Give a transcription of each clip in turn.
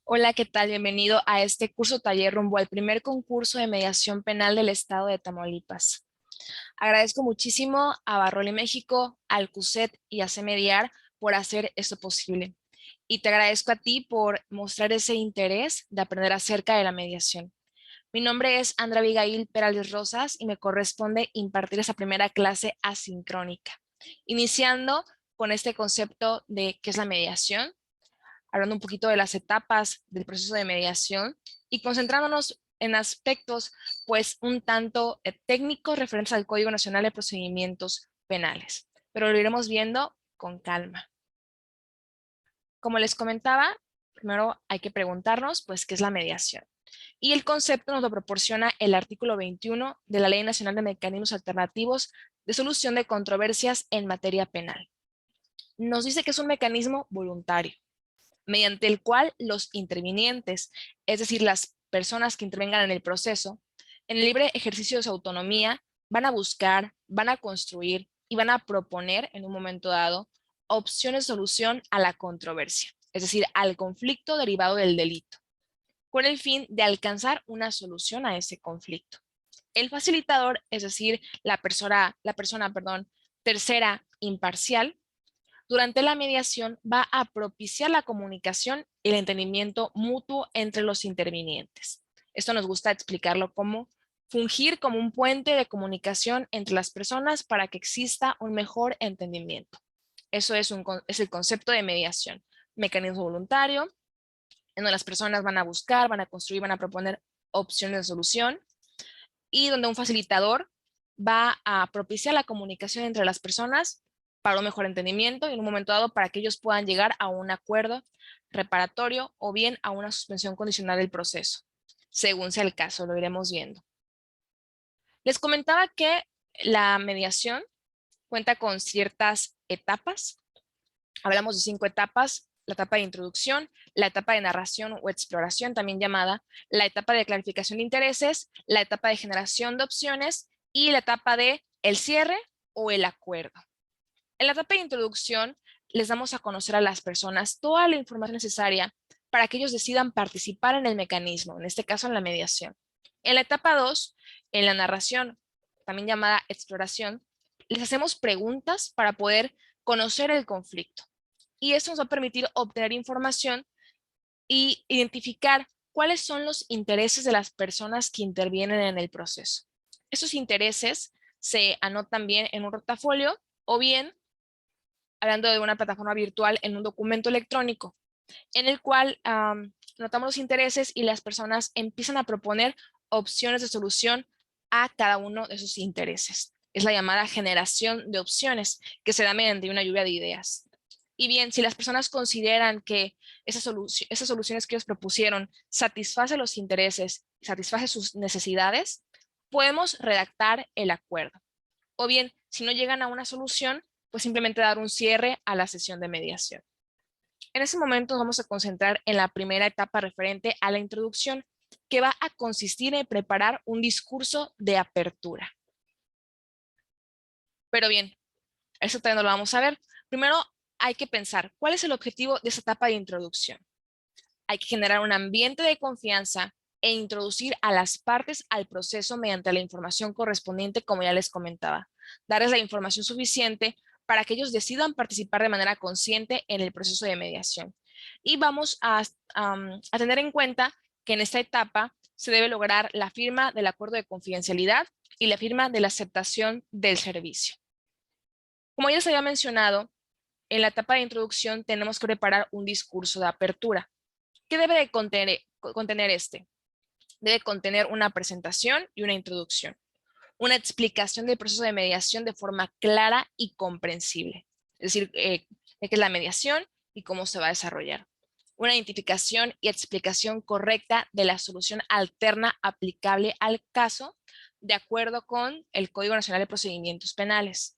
Hola, ¿qué tal? Bienvenido a este curso taller rumbo al primer concurso de mediación penal del estado de Tamaulipas. Agradezco muchísimo a Barroli México, al CUSET y a CMediar por hacer esto posible. Y te agradezco a ti por mostrar ese interés de aprender acerca de la mediación. Mi nombre es Andrea Abigail Perales Rosas y me corresponde impartir esa primera clase asincrónica, iniciando con este concepto de qué es la mediación, hablando un poquito de las etapas del proceso de mediación y concentrándonos en aspectos pues un tanto técnicos referentes al Código Nacional de Procedimientos Penales, pero lo iremos viendo con calma. Como les comentaba, primero hay que preguntarnos pues qué es la mediación. Y el concepto nos lo proporciona el artículo 21 de la Ley Nacional de Mecanismos Alternativos de Solución de Controversias en Materia Penal. Nos dice que es un mecanismo voluntario, mediante el cual los intervinientes, es decir, las personas que intervengan en el proceso, en el libre ejercicio de su autonomía, van a buscar, van a construir y van a proponer en un momento dado opciones de solución a la controversia, es decir, al conflicto derivado del delito, con el fin de alcanzar una solución a ese conflicto. El facilitador, es decir, la persona, tercera imparcial, durante la mediación va a propiciar la comunicación y el entendimiento mutuo entre los intervinientes. Esto nos gusta explicarlo como fungir como un puente de comunicación entre las personas para que exista un mejor entendimiento. Eso es el concepto de mediación. Mecanismo voluntario, en donde las personas van a buscar, van a construir, van a proponer opciones de solución y donde un facilitador va a propiciar la comunicación entre las personas para un mejor entendimiento y en un momento dado para que ellos puedan llegar a un acuerdo reparatorio o bien a una suspensión condicional del proceso, según sea el caso, lo iremos viendo. Les comentaba que la mediación cuenta con ciertas etapas. Hablamos de 5 etapas: la etapa de introducción, la etapa de narración o exploración, también llamada la etapa de clarificación de intereses, la etapa de generación de opciones y la etapa de el cierre o el acuerdo. En la etapa de introducción les damos a conocer a las personas toda la información necesaria para que ellos decidan participar en el mecanismo, en este caso en la mediación. En la etapa 2, en la narración, también llamada exploración, les hacemos preguntas para poder conocer el conflicto. Y esto nos va a permitir obtener información y identificar cuáles son los intereses de las personas que intervienen en el proceso. Esos intereses se anotan bien en un rotafolio o bien, hablando de una plataforma virtual, en un documento electrónico, en el cual notamos los intereses y las personas empiezan a proponer opciones de solución a cada uno de sus intereses. Es la llamada generación de opciones, que se da mediante una lluvia de ideas. Y bien, si las personas consideran que esas soluciones que ellos propusieron satisfacen los intereses, satisfacen sus necesidades, podemos redactar el acuerdo. O bien, si no llegan a una solución, pues simplemente dar un cierre a la sesión de mediación. En ese momento nos vamos a concentrar en la primera etapa referente a la introducción, que va a consistir en preparar un discurso de apertura. Pero bien, eso también no lo vamos a ver. Primero hay que pensar, ¿cuál es el objetivo de esta etapa de introducción? Hay que generar un ambiente de confianza e introducir a las partes al proceso mediante la información correspondiente, como ya les comentaba. Darles la información suficiente para que ellos decidan participar de manera consciente en el proceso de mediación. Y vamos a tener en cuenta que en esta etapa se debe lograr la firma del acuerdo de confidencialidad y la firma de la aceptación del servicio. Como ya les había mencionado, en la etapa de introducción tenemos que preparar un discurso de apertura. ¿Qué debe de contener este? Debe contener una presentación y una introducción, una explicación del proceso de mediación de forma clara y comprensible, es decir, de qué es la mediación y cómo se va a desarrollar. Una identificación y explicación correcta de la solución alterna aplicable al caso de acuerdo con el Código Nacional de Procedimientos Penales.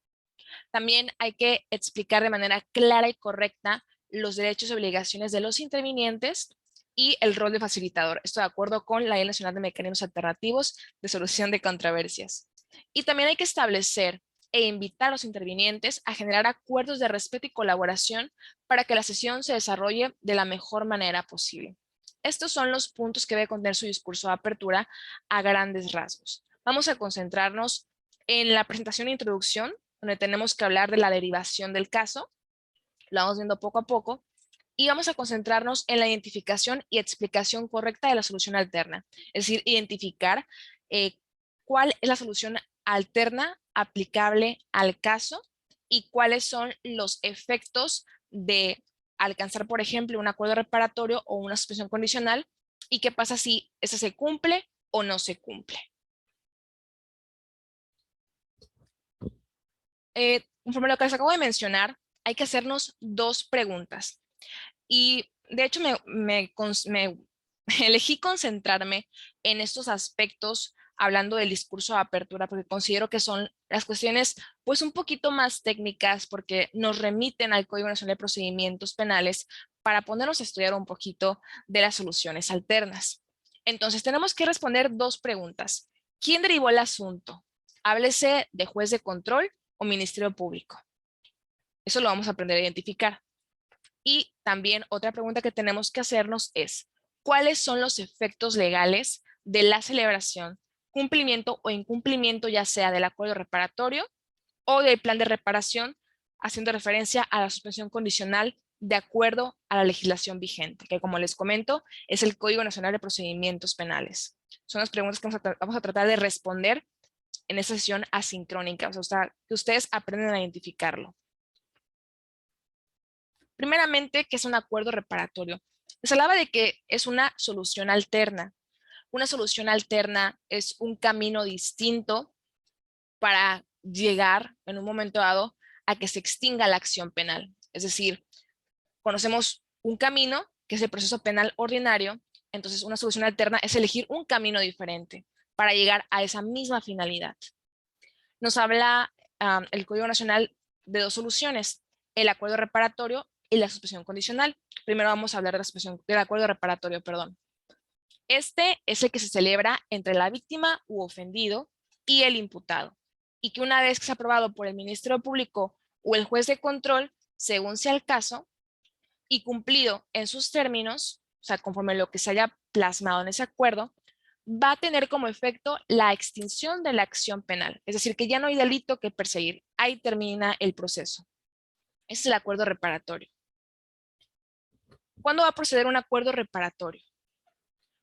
También hay que explicar de manera clara y correcta los derechos y obligaciones de los intervinientes y el rol de facilitador. Esto de acuerdo con la Ley Nacional de Mecanismos Alternativos de Solución de Controversias. Y también hay que establecer e invitar a los intervinientes a generar acuerdos de respeto y colaboración para que la sesión se desarrolle de la mejor manera posible. Estos son los puntos que debe contener su discurso de apertura a grandes rasgos. Vamos a concentrarnos en la presentación e introducción, donde tenemos que hablar de la derivación del caso. Lo vamos viendo poco a poco. Y vamos a concentrarnos en la identificación y explicación correcta de la solución alterna. Es decir, identificar cuál es la solución alterna aplicable al caso y cuáles son los efectos de alcanzar, por ejemplo, un acuerdo reparatorio o una suspensión condicional, y qué pasa si ese se cumple o no se cumple. Conforme a lo que les acabo de mencionar, hay que hacernos dos preguntas. Y de hecho elegí concentrarme en estos aspectos hablando del discurso de apertura, porque considero que son las cuestiones pues un poquito más técnicas, porque nos remiten al Código Nacional de Procedimientos Penales para ponernos a estudiar un poquito de las soluciones alternas. Entonces tenemos que responder dos preguntas. ¿Quién derivó el asunto? Háblese de juez de control o Ministerio Público. Eso lo vamos a aprender a identificar. Y también otra pregunta que tenemos que hacernos es, ¿cuáles son los efectos legales de la celebración, cumplimiento o incumplimiento, ya sea del acuerdo reparatorio o del plan de reparación, haciendo referencia a la suspensión condicional de acuerdo a la legislación vigente, que como les comento, es el Código Nacional de Procedimientos Penales? Son las preguntas que vamos a tratar de responder en esta sesión asincrónica, o sea, que ustedes aprenden a identificarlo. Primeramente, ¿qué es un acuerdo reparatorio? Les hablaba de que es una solución alterna. Una solución alterna es un camino distinto para llegar en un momento dado a que se extinga la acción penal. Es decir, conocemos un camino que es el proceso penal ordinario, entonces una solución alterna es elegir un camino diferente para llegar a esa misma finalidad. Nos habla el Código Nacional de dos soluciones, el acuerdo reparatorio y la suspensión condicional. Primero vamos a hablar de la suspensión, del acuerdo reparatorio, perdón. Este es el que se celebra entre la víctima u ofendido y el imputado, y que una vez que es aprobado por el Ministerio Público o el juez de control, según sea el caso, y cumplido en sus términos, o sea, conforme a lo que se haya plasmado en ese acuerdo, va a tener como efecto la extinción de la acción penal. Es decir, que ya no hay delito que perseguir. Ahí termina el proceso. Ese es el acuerdo reparatorio. ¿Cuándo va a proceder un acuerdo reparatorio?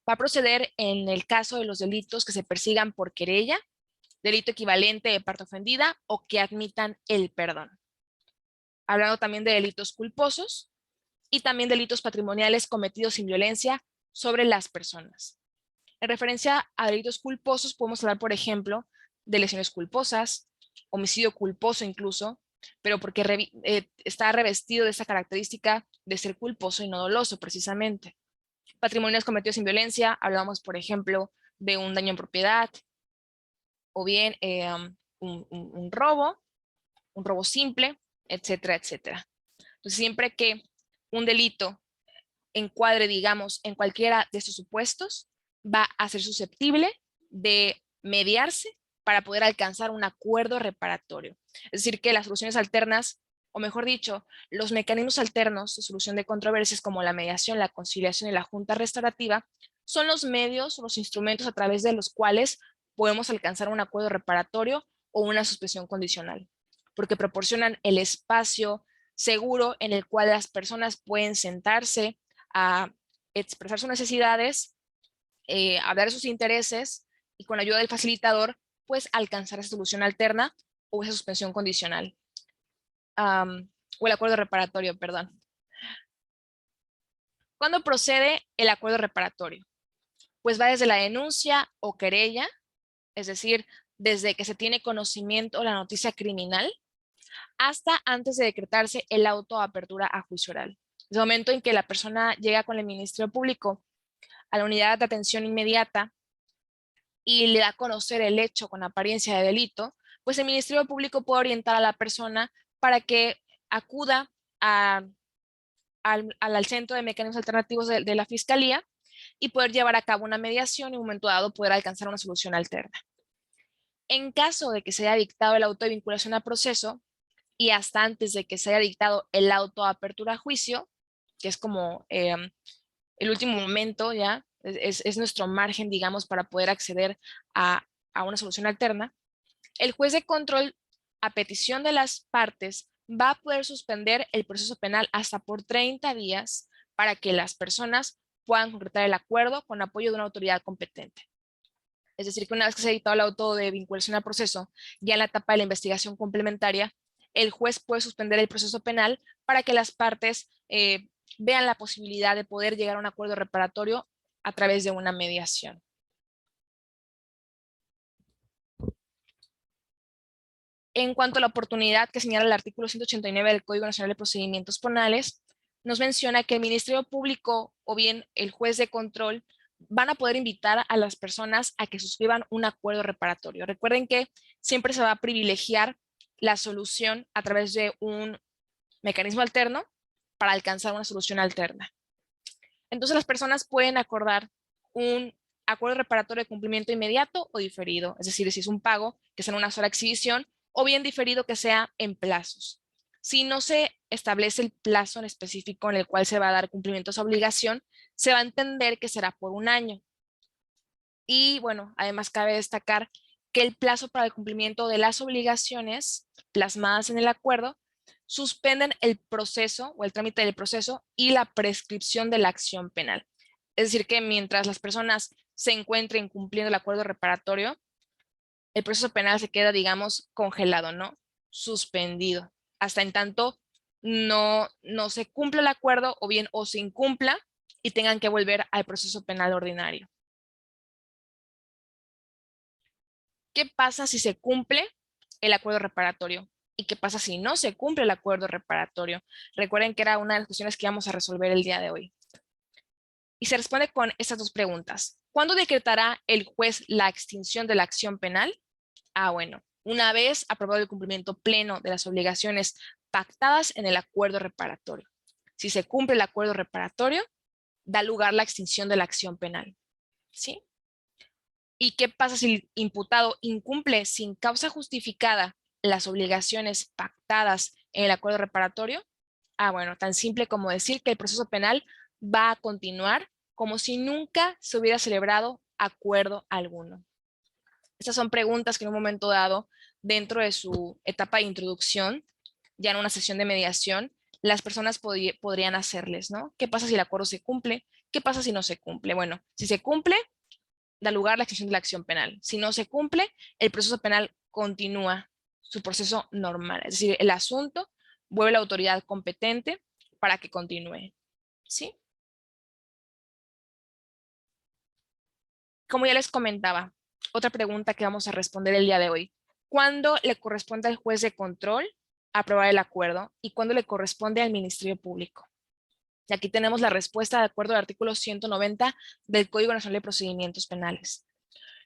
Va a proceder en el caso de los delitos que se persigan por querella, delito equivalente de parte ofendida o que admitan el perdón. Hablando también de delitos culposos y también delitos patrimoniales cometidos sin violencia sobre las personas. En referencia a delitos culposos podemos hablar, por ejemplo, de lesiones culposas, homicidio culposo incluso, pero porque está revestido de esa característica de ser culposo y no doloso precisamente. Patrimonios cometidos sin violencia, hablamos, por ejemplo, de un daño en propiedad, o bien un robo simple, etcétera, etcétera. Entonces, siempre que un delito encuadre, digamos, en cualquiera de estos supuestos, va a ser susceptible de mediarse para poder alcanzar un acuerdo reparatorio. Es decir, que las soluciones alternas, o mejor dicho, los mecanismos alternos de solución de controversias como la mediación, la conciliación y la junta restaurativa, son los medios o los instrumentos a través de los cuales podemos alcanzar un acuerdo reparatorio o una suspensión condicional, porque proporcionan el espacio seguro en el cual las personas pueden sentarse a expresar sus necesidades, hablar de sus intereses y con la ayuda del facilitador, pues alcanzar esa solución alterna o esa suspensión condicional. O el acuerdo reparatorio, perdón. ¿Cuándo procede el acuerdo reparatorio? Pues va desde la denuncia o querella, es decir, desde que se tiene conocimiento de la noticia criminal, hasta antes de decretarse el auto de apertura a juicio oral. Desde el momento en que la persona llega con el Ministerio Público a la unidad de atención inmediata y le da a conocer el hecho con apariencia de delito, pues el Ministerio Público puede orientar a la persona para que acuda al Centro de Mecanismos Alternativos de la Fiscalía y poder llevar a cabo una mediación y en un momento dado poder alcanzar una solución alterna. En caso de que se haya dictado el auto de vinculación a proceso y hasta antes de que se haya dictado el auto de apertura a juicio, que es como el último momento ya, es nuestro margen, digamos, para poder acceder a, a una solución alterna, el juez de control, a petición de las partes, va a poder suspender el proceso penal hasta por 30 días para que las personas puedan concretar el acuerdo con apoyo de una autoridad competente. Es decir, que una vez que se ha dictado el auto de vinculación al proceso, ya en la etapa de la investigación complementaria, el juez puede suspender el proceso penal para que las partes vean la posibilidad de poder llegar a un acuerdo reparatorio a través de una mediación. En cuanto a la oportunidad que señala el artículo 189 del Código Nacional de Procedimientos Penales, nos menciona que el Ministerio Público o bien el juez de control van a poder invitar a las personas a que suscriban un acuerdo reparatorio. Recuerden que siempre se va a privilegiar la solución a través de un mecanismo alterno para alcanzar una solución alterna. Entonces las personas pueden acordar un acuerdo reparatorio de cumplimiento inmediato o diferido, es decir, si es un pago que sea en una sola exhibición o bien diferido que sea en plazos. Si no se establece el plazo en específico en el cual se va a dar cumplimiento a esa obligación, se va a entender que será por un año. Y bueno, además cabe destacar que el plazo para el cumplimiento de las obligaciones plasmadas en el acuerdo suspenden el proceso o el trámite del proceso y la prescripción de la acción penal. Es decir, que mientras las personas se encuentren cumpliendo el acuerdo reparatorio, el proceso penal se queda, digamos, congelado, ¿no? Suspendido. Hasta en tanto no se cumple el acuerdo o bien o se incumpla y tengan que volver al proceso penal ordinario. ¿Qué pasa si se cumple el acuerdo reparatorio? ¿Y qué pasa si no se cumple el acuerdo reparatorio? Recuerden que era una de las cuestiones que íbamos a resolver el día de hoy. Y se responde con estas dos preguntas. ¿Cuándo decretará el juez la extinción de la acción penal? Bueno, una vez aprobado el cumplimiento pleno de las obligaciones pactadas en el acuerdo reparatorio. Si se cumple el acuerdo reparatorio, da lugar la extinción de la acción penal. ¿Sí? ¿Y qué pasa si el imputado incumple sin causa justificada las obligaciones pactadas en el acuerdo reparatorio? Bueno, tan simple como decir que el proceso penal va a continuar como si nunca se hubiera celebrado acuerdo alguno. Estas son preguntas que en un momento dado, dentro de su etapa de introducción, ya en una sesión de mediación, las personas podrían hacerles, ¿no? ¿Qué pasa si el acuerdo se cumple? ¿Qué pasa si no se cumple? Bueno, si se cumple, da lugar a la extinción de la acción penal. Si no se cumple, el proceso penal continúa su proceso normal. Es decir, el asunto vuelve a la autoridad competente para que continúe. ¿Sí? Como ya les comentaba, otra pregunta que vamos a responder el día de hoy. ¿Cuándo le corresponde al juez de control aprobar el acuerdo y cuándo le corresponde al Ministerio Público? Y aquí tenemos la respuesta de acuerdo al artículo 190 del Código Nacional de Procedimientos Penales.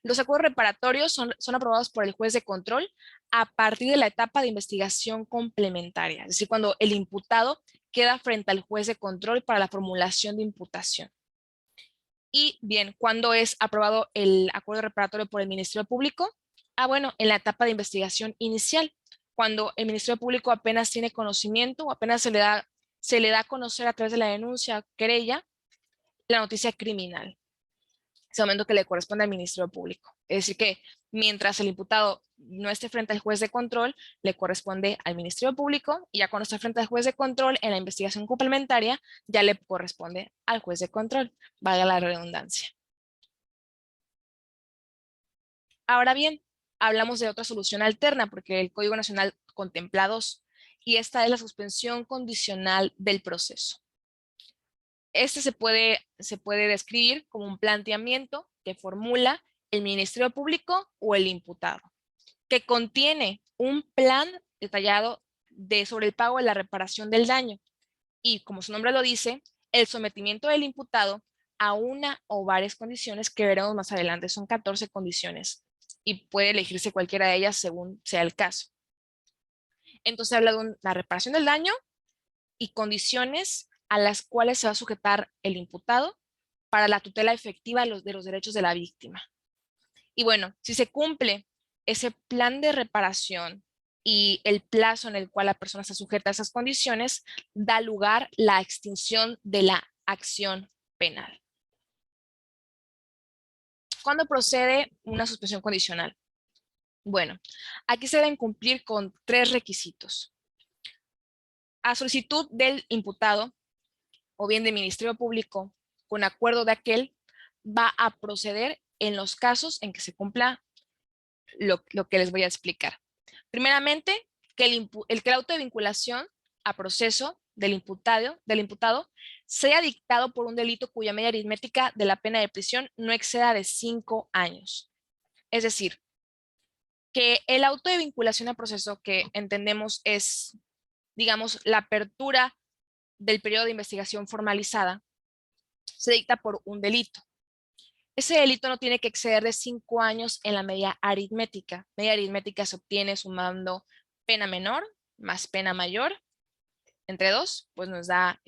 Los acuerdos reparatorios son aprobados por el juez de control a partir de la etapa de investigación complementaria, es decir, cuando el imputado queda frente al juez de control para la formulación de imputación. Y bien, ¿cuándo es aprobado el acuerdo reparatorio por el Ministerio Público? Bueno, en la etapa de investigación inicial, cuando el Ministerio Público apenas tiene conocimiento o apenas se le da a conocer a través de la denuncia o querella la noticia criminal. Ese momento que le corresponde al Ministerio Público. Es decir que mientras el imputado no esté frente al juez de control, le corresponde al Ministerio Público y ya cuando esté frente al juez de control en la investigación complementaria, ya le corresponde al juez de control, valga la redundancia. Ahora bien, hablamos de otra solución alterna porque el Código Nacional contempla dos y esta es la suspensión condicional del proceso. Este se puede describir como un planteamiento que formula el Ministerio Público o el imputado, que contiene un plan detallado sobre el pago de la reparación del daño y, como su nombre lo dice, el sometimiento del imputado a una o varias condiciones que veremos más adelante. Son 14 condiciones y puede elegirse cualquiera de ellas según sea el caso. Entonces habla de la reparación del daño y condiciones a las cuales se va a sujetar el imputado para la tutela efectiva de los derechos de la víctima. Y bueno, si se cumple ese plan de reparación y el plazo en el cual la persona está sujeta a esas condiciones, da lugar la extinción de la acción penal. ¿Cuándo procede una suspensión condicional? Bueno, aquí se deben cumplir con 3 requisitos. A solicitud del imputado o bien del Ministerio Público, con acuerdo de aquel, va a proceder en los casos en que se cumpla lo que les voy a explicar. Primeramente, que el auto de vinculación a proceso del imputado sea dictado por un delito cuya media aritmética de la pena de prisión no exceda de 5 años. Es decir, que el auto de vinculación a proceso, que entendemos es, digamos, la apertura del periodo de investigación formalizada, se dicta por un delito. Ese delito no tiene que exceder de 5 años en la media aritmética. Media aritmética se obtiene sumando pena menor más pena mayor entre 2, pues nos da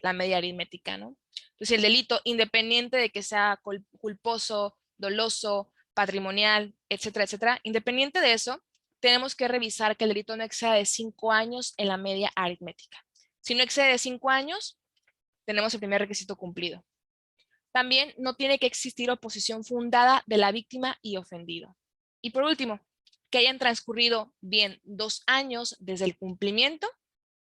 la media aritmética, ¿no? Entonces el delito, independiente de que sea culposo, doloso, patrimonial, etcétera, etcétera, independiente de eso, tenemos que revisar que el delito no exceda de 5 años en la media aritmética. Si no excede de 5 años, tenemos el primer requisito cumplido. También no tiene que existir oposición fundada de la víctima y ofendido. Y por último, que hayan transcurrido bien 2 años desde el cumplimiento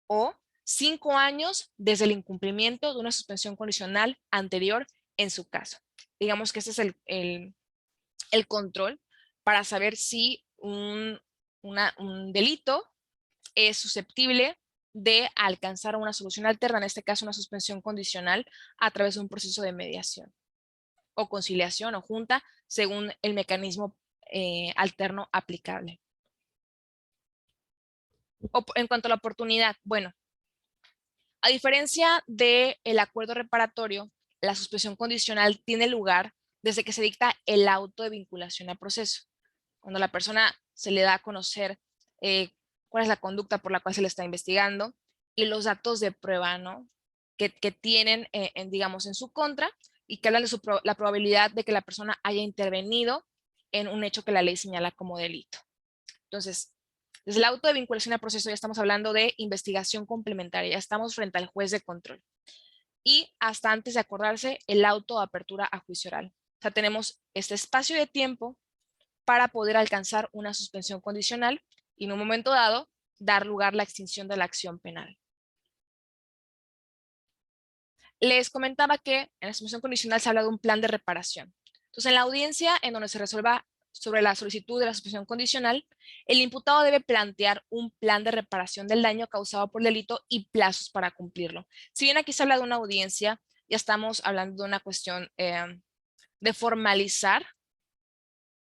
o 5 años desde el incumplimiento de una suspensión condicional anterior en su caso. Digamos que ese es el control para saber si un delito es susceptible de alcanzar una solución alterna, en este caso una suspensión condicional, a través de un proceso de mediación o conciliación o junta, según el mecanismo alterno aplicable. En cuanto a la oportunidad, bueno, a diferencia del acuerdo reparatorio, la suspensión condicional tiene lugar desde que se dicta el auto de vinculación a proceso. Cuando a la persona se le da a conocer cuál es la conducta por la cual se le está investigando y los datos de prueba, ¿no? que tienen, digamos, en su contra y que hablan de la probabilidad de que la persona haya intervenido en un hecho que la ley señala como delito. Entonces, desde el auto de vinculación a proceso ya estamos hablando de investigación complementaria, ya estamos frente al juez de control. Y hasta antes de acordarse, el auto de apertura a juicio oral. O sea, tenemos este espacio de tiempo para poder alcanzar una suspensión condicional y en un momento dado dar lugar a la extinción de la acción penal. Les comentaba que en la suspensión condicional se habla de un plan de reparación. Entonces, en la audiencia en donde se resuelva sobre la solicitud de la suspensión condicional, el imputado debe plantear un plan de reparación del daño causado por el delito y plazos para cumplirlo. Si bien aquí se habla de una audiencia, ya estamos hablando de una cuestión de formalizar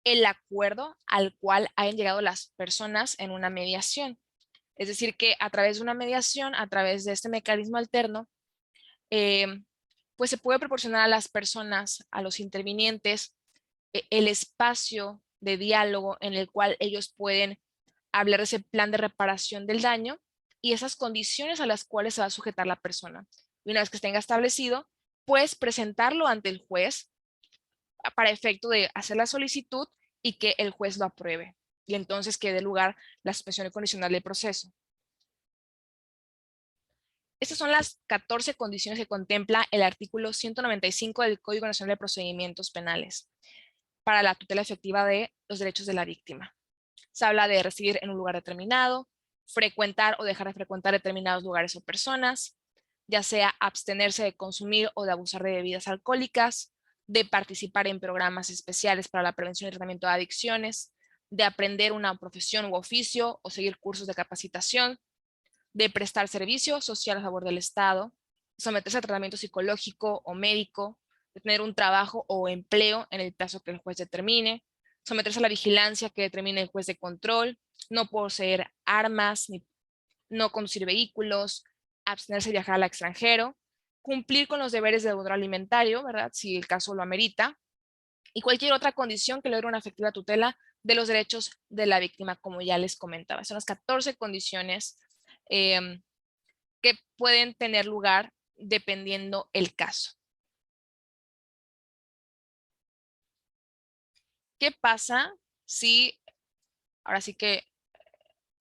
el acuerdo al cual hayan llegado las personas en una mediación. Es decir, que a través de una mediación, a través de este mecanismo alterno, pues se puede proporcionar a las personas, a los intervinientes, el espacio de diálogo en el cual ellos pueden hablar de ese plan de reparación del daño y esas condiciones a las cuales se va a sujetar la persona. Y una vez que tenga establecido, pues presentarlo ante el juez para efecto de hacer la solicitud y que el juez lo apruebe. Y entonces que dé lugar la suspensión condicional del proceso. Estas son las 14 condiciones que contempla el artículo 195 del Código Nacional de Procedimientos Penales para la tutela efectiva de los derechos de la víctima. Se habla de residir en un lugar determinado, frecuentar o dejar de frecuentar determinados lugares o personas, ya sea abstenerse de consumir o de abusar de bebidas alcohólicas, de participar en programas especiales para la prevención y tratamiento de adicciones, de aprender una profesión u oficio o seguir cursos de capacitación, de prestar servicio social a favor del Estado, someterse a tratamiento psicológico o médico, de tener un trabajo o empleo en el plazo que el juez determine, someterse a la vigilancia que determine el juez de control, no poseer armas, no conducir vehículos, abstenerse de viajar al extranjero, cumplir con los deberes de deudor alimentario, ¿verdad? Si el caso lo amerita, y cualquier otra condición que logre una efectiva tutela de los derechos de la víctima, como ya les comentaba. Son las 14 condiciones que pueden tener lugar dependiendo el caso. ¿Qué pasa si ahora sí que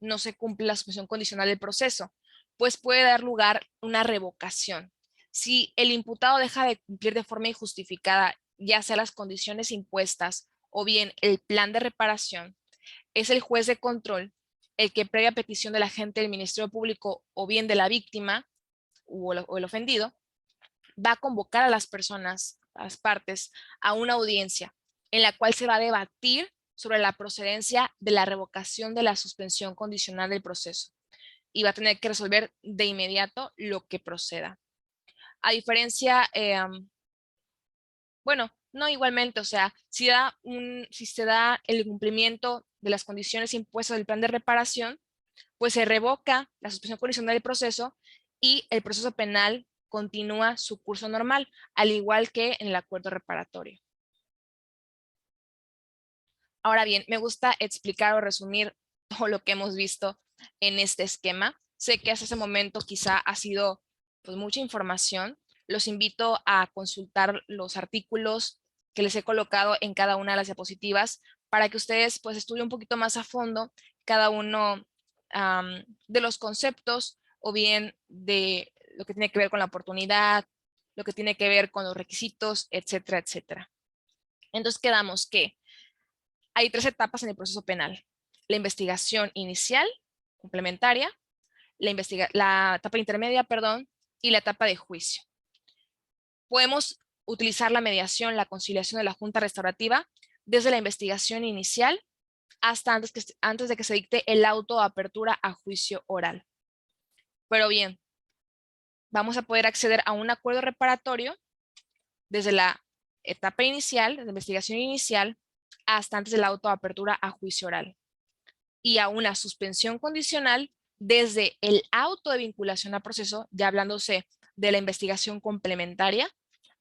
no se cumple la suspensión condicional del proceso? Pues puede dar lugar una revocación. Si el imputado deja de cumplir de forma injustificada, ya sea las condiciones impuestas o bien el plan de reparación, es el juez de control el que, previa petición del agente del Ministerio Público o bien de la víctima o el ofendido, va a convocar a las personas, a las partes, a una audiencia en la cual se va a debatir sobre la procedencia de la revocación de la suspensión condicional del proceso y va a tener que resolver de inmediato lo que proceda. A diferencia, bueno, no igualmente, o sea, si se da el cumplimiento de las condiciones impuestas del plan de reparación, pues se revoca la suspensión condicional del proceso y el proceso penal continúa su curso normal, al igual que en el acuerdo reparatorio. Ahora bien, me gusta explicar o resumir todo lo que hemos visto en este esquema. Sé que hasta ese momento quizá ha sido pues mucha información. Los invito a consultar los artículos que les he colocado en cada una de las diapositivas para que ustedes pues estudien un poquito más a fondo cada uno de los conceptos o bien de lo que tiene que ver con la oportunidad, lo que tiene que ver con los requisitos, etcétera, etcétera. Entonces quedamos que hay 3 etapas en el proceso penal: la investigación inicial, complementaria, la etapa intermedia, perdón, y la etapa de juicio. Podemos utilizar la mediación, la conciliación de la junta restaurativa desde la investigación inicial hasta antes de que se dicte el auto de apertura a juicio oral. Pero bien, vamos a poder acceder a un acuerdo reparatorio desde la etapa inicial, de investigación inicial, hasta antes del auto de apertura a juicio oral, y a una suspensión condicional desde el auto de vinculación a proceso, ya hablándose de la investigación complementaria,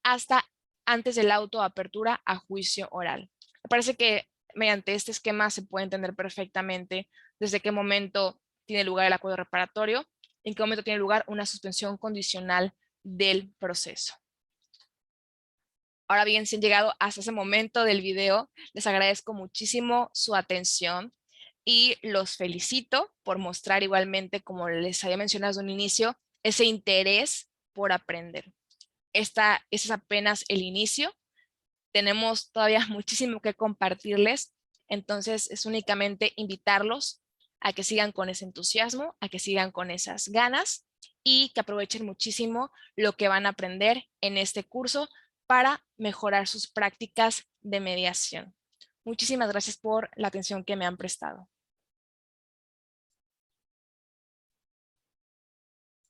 hasta antes del auto de apertura a juicio oral. Me parece que mediante este esquema se puede entender perfectamente desde qué momento tiene lugar el acuerdo reparatorio, en qué momento tiene lugar una suspensión condicional del proceso. Ahora bien, si han llegado hasta ese momento del video, les agradezco muchísimo su atención y los felicito por mostrar igualmente, como les había mencionado desde un inicio, ese interés por aprender. Ese es apenas el inicio. Tenemos todavía muchísimo que compartirles, entonces es únicamente invitarlos a que sigan con ese entusiasmo, a que sigan con esas ganas y que aprovechen muchísimo lo que van a aprender en este curso para mejorar sus prácticas de mediación. Muchísimas gracias por la atención que me han prestado.